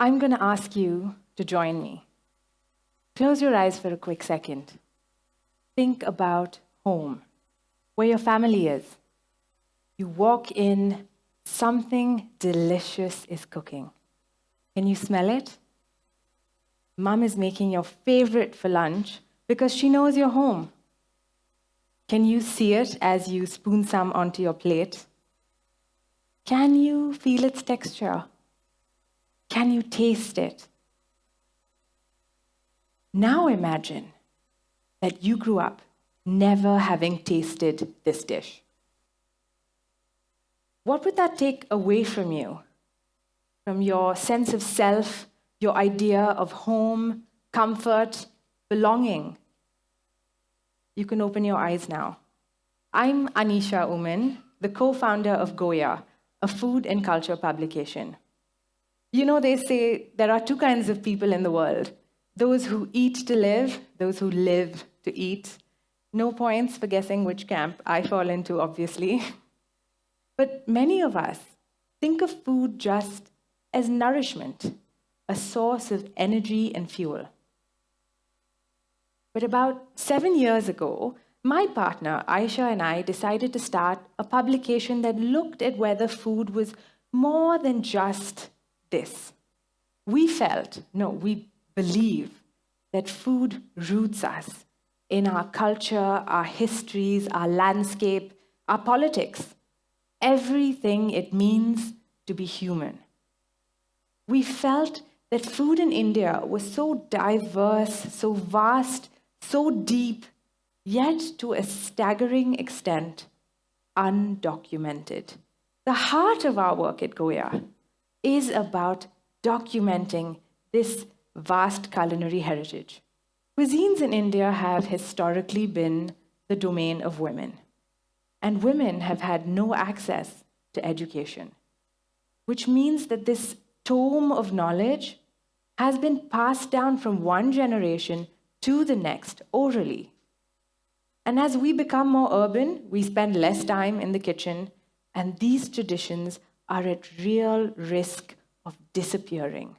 I'm going to ask you to join me. Close your eyes for a quick second. Think about home, where your family is. You walk in, something delicious is cooking. Can you smell it? Mom is making your favorite for lunch because she knows you're home. Can you see it as you spoon some onto your plate? Can you feel its texture? Can you taste it? Now imagine that you grew up never having tasted this dish. What would that take away from you? From your sense of self, your idea of home, comfort, belonging? You can open your eyes now. I'm Anisha Oommen, the co-founder of Goya, a food and culture publication. You know, they say there are two kinds of people in the world: those who eat to live, those who live to eat. No points for guessing which camp I fall into, obviously. But many of us think of food just as nourishment, a source of energy and fuel. But about 7 years ago, my partner, Aysha, and I decided to start a publication that looked at whether food was more than just this. We believe that food roots us in our culture, our histories, our landscape, our politics, everything it means to be human. We felt that food in India was so diverse, so vast, so deep, yet to a staggering extent, undocumented. The heart of our work at Goya is about documenting this vast culinary heritage. Cuisines in India have historically been the domain of women, and women have had no access to education, which means that this tome of knowledge has been passed down from one generation to the next orally. And as we become more urban, we spend less time in the kitchen, and these traditions are at real risk of disappearing.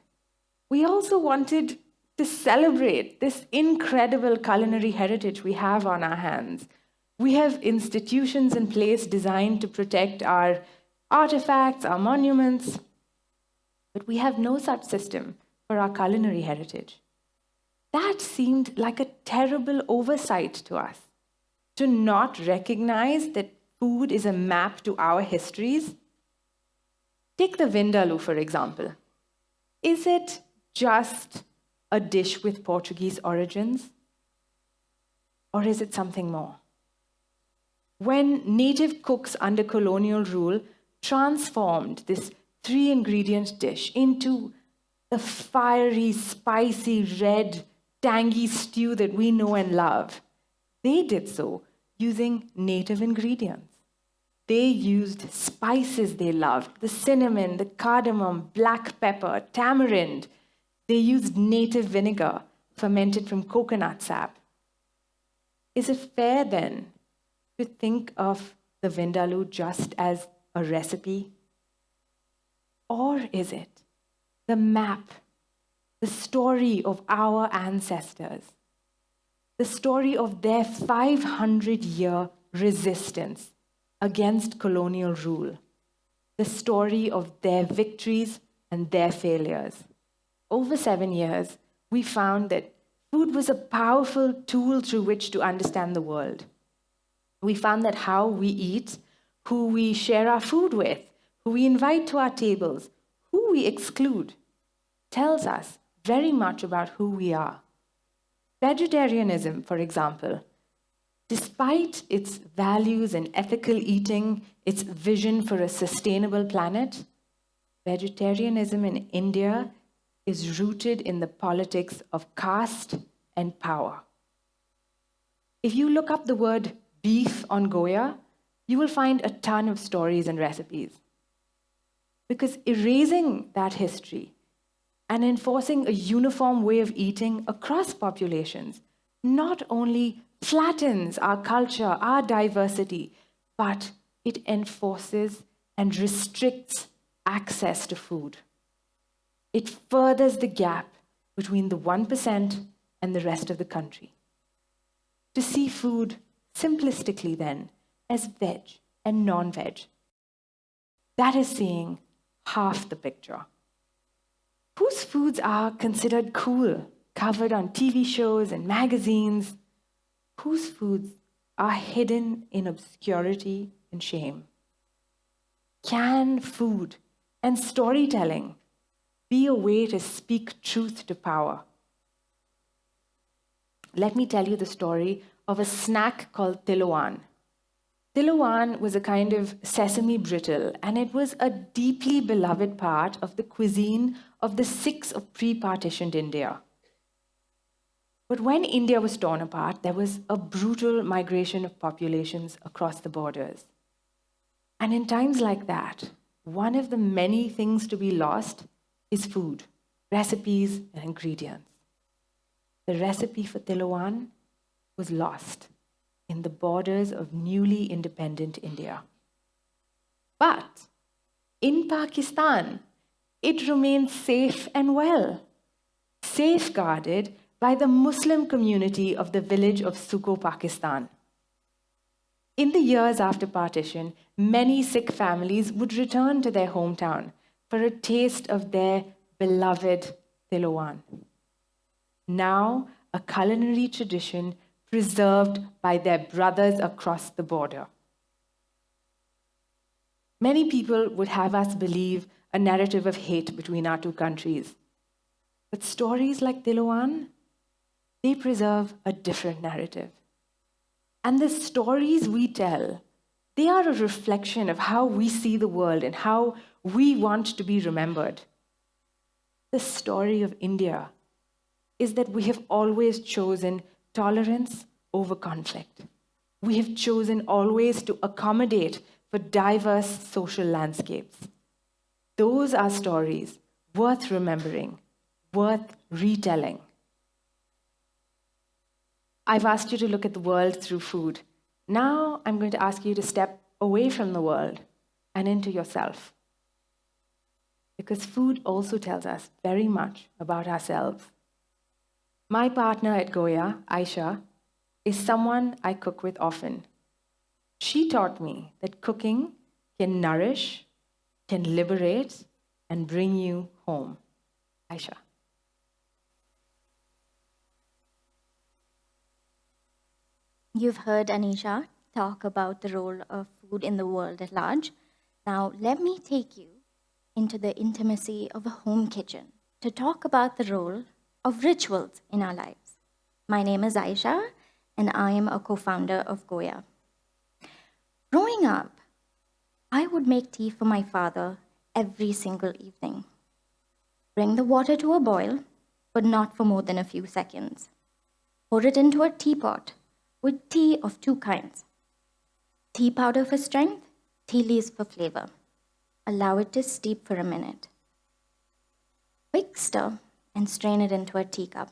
We also wanted to celebrate this incredible culinary heritage we have on our hands. We have institutions in place designed to protect our artifacts, our monuments, but we have no such system for our culinary heritage. That seemed like a terrible oversight to us, to not recognize that food is a map to our histories. Take the vindaloo, for example. Is it just a dish with Portuguese origins? Or is it something more? When native cooks under colonial rule transformed this 3-ingredient dish into the fiery, spicy, red, tangy stew that we know and love, they did so using native ingredients. They used spices they loved: the cinnamon, the cardamom, black pepper, tamarind. They used native vinegar fermented from coconut sap. Is it fair then to think of the vindaloo just as a recipe? Or is it the map, the story of our ancestors, the story of their 500-year resistance against colonial rule, the story of their victories and their failures? Over 7 years, we found that food was a powerful tool through which to understand the world. We found that how we eat, who we share our food with, who we invite to our tables, who we exclude, tells us very much about who we are. Vegetarianism, for example, despite its values in ethical eating, its vision for a sustainable planet, vegetarianism in India is rooted in the politics of caste and power. If you look up the word beef on Goya, you will find a ton of stories and recipes. Because erasing that history and enforcing a uniform way of eating across populations not only flattens our culture, our diversity, but it enforces and restricts access to food. It furthers the gap between the 1% and the rest of the country. To see food simplistically, then, as veg and non veg, that is seeing half the picture. Whose foods are considered cool, covered on TV shows and magazines? Whose foods are hidden in obscurity and shame? Can food and storytelling be a way to speak truth to power? Let me tell you the story of a snack called tilawan. Tilawan was a kind of sesame brittle, and it was a deeply beloved part of the cuisine of the Sikhs of pre-partitioned India. But when India was torn apart, there was a brutal migration of populations across the borders. And in times like that, one of the many things to be lost is food, recipes, and ingredients. The recipe for tilawan was lost in the borders of newly independent India. But in Pakistan, it remains safe and well, safeguarded by the Muslim community of the village of Suko, Pakistan. In the years after partition, many Sikh families would return to their hometown for a taste of their beloved tilawan. Now, a culinary tradition preserved by their brothers across the border. Many people would have us believe a narrative of hate between our two countries. But stories like tilawan, they preserve a different narrative. And the stories we tell, they are a reflection of how we see the world and how we want to be remembered. The story of India is that we have always chosen tolerance over conflict. We have chosen always to accommodate for diverse social landscapes. Those are stories worth remembering, worth retelling. I've asked you to look at the world through food. Now I'm going to ask you to step away from the world and into yourself. Because food also tells us very much about ourselves. My partner at Goya, Aysha, is someone I cook with often. She taught me that cooking can nourish, can liberate, and bring you home. Aysha. You've heard Anisha talk about the role of food in the world at large. Now, let me take you into the intimacy of a home kitchen to talk about the role of rituals in our lives. My name is Aysha, and I am a co-founder of Goya. Growing up, I would make tea for my father every single evening. Bring the water to a boil, but not for more than a few seconds. Pour it into a teapot with tea of two kinds. Tea powder for strength, tea leaves for flavor. Allow it to steep for a minute. Quick stir and strain it into a teacup.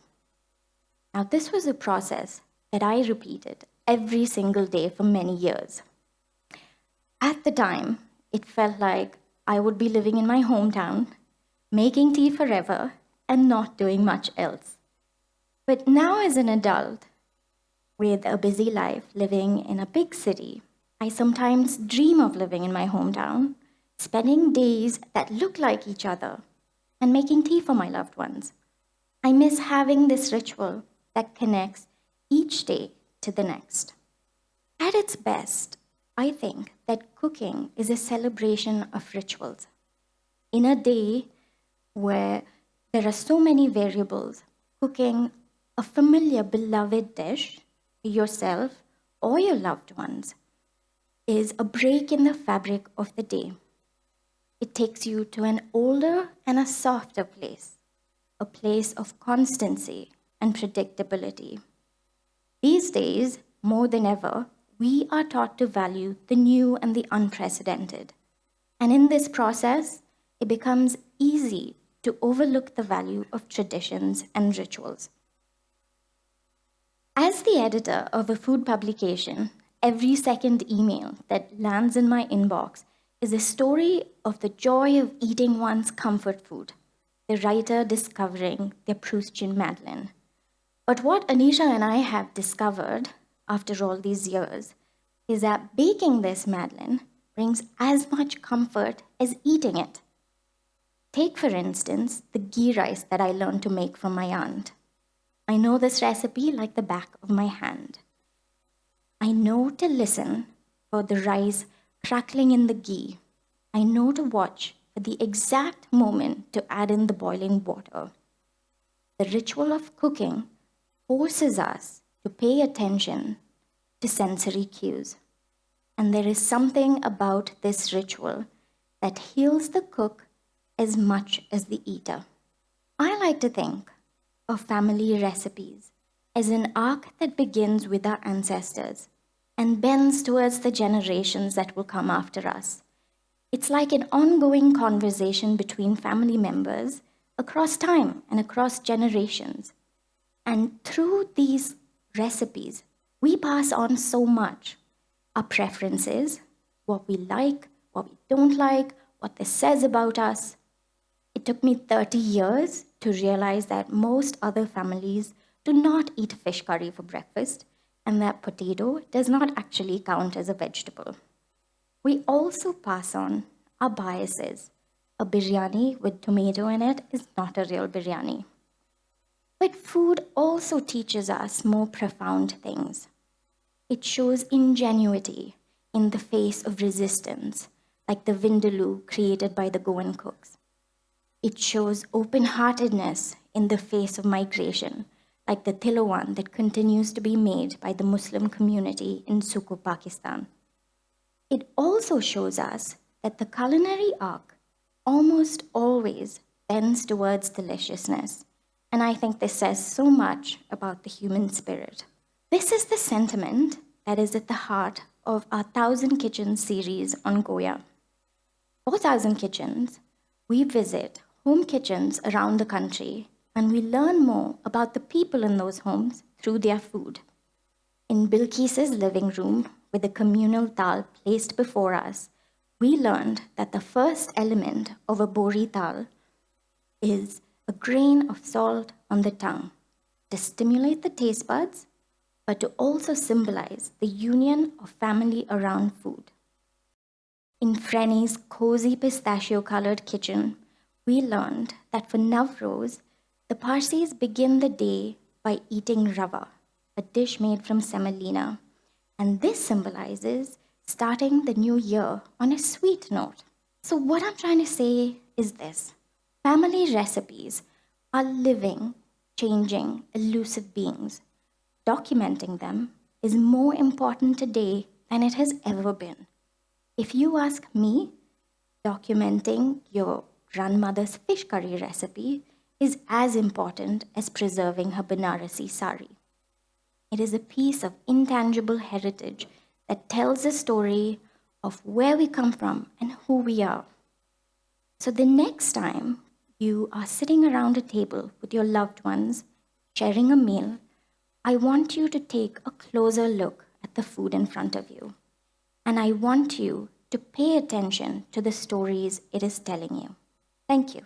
Now, this was a process that I repeated every single day for many years. At the time, it felt like I would be living in my hometown, making tea forever, and not doing much else. But now, as an adult, with a busy life living in a big city, I sometimes dream of living in my hometown, spending days that look like each other, and making tea for my loved ones. I miss having this ritual that connects each day to the next. At its best, I think that cooking is a celebration of rituals. In a day where there are so many variables, cooking a familiar, beloved dish for yourself or your loved ones is a break in the fabric of the day. It takes you to an older and a softer place, a place of constancy and predictability. These days, more than ever, we are taught to value the new and the unprecedented. And in this process, it becomes easy to overlook the value of traditions and rituals. As the editor of a food publication, every second email that lands in my inbox is a story of the joy of eating one's comfort food, the writer discovering their Proustian Madeleine. But what Anisha and I have discovered after all these years is that baking this Madeleine brings as much comfort as eating it. Take, for instance, the ghee rice that I learned to make from my aunt. I know this recipe like the back of my hand. I know to listen for the rice crackling in the ghee. I know to watch for the exact moment to add in the boiling water. The ritual of cooking forces us to pay attention to sensory cues. And there is something about this ritual that heals the cook as much as the eater. I like to think of family recipes as an arc that begins with our ancestors and bends towards the generations that will come after us. It's like an ongoing conversation between family members across time and across generations. And through these recipes, we pass on so much. Our preferences, what we like, what we don't like, what this says about us. It took me 30 years to realize that most other families do not eat fish curry for breakfast and that potato does not actually count as a vegetable. We also pass on our biases. A biryani with tomato in it is not a real biryani. But food also teaches us more profound things. It shows ingenuity in the face of resistance, like the vindaloo created by the Goan cooks. It shows open-heartedness in the face of migration, like the tilawan that continues to be made by the Muslim community in Suku, Pakistan. It also shows us that the culinary arc almost always bends towards deliciousness, and I think this says so much about the human spirit. This is the sentiment that is at the heart of our 1,000 Kitchens series on Goya. For 1,000 Kitchens, we visit home kitchens around the country and we learn more about the people in those homes through their food. In Bilqis's living room, with a communal dal placed before us, we learned that the first element of a bori dal is a grain of salt on the tongue to stimulate the taste buds, but to also symbolize the union of family around food. In Freni's cozy pistachio-colored kitchen, we learned that for Navroz, the Parsis begin the day by eating rava, a dish made from semolina, and this symbolizes starting the new year on a sweet note. So what I'm trying to say is this. Family recipes are living, changing, elusive beings. Documenting them is more important today than it has ever been. If you ask me, documenting your grandmother's fish curry recipe is as important as preserving her Banarasi sari. It is a piece of intangible heritage that tells a story of where we come from and who we are. So the next time you are sitting around a table with your loved ones, sharing a meal, I want you to take a closer look at the food in front of you. And I want you to pay attention to the stories it is telling you. Thank you.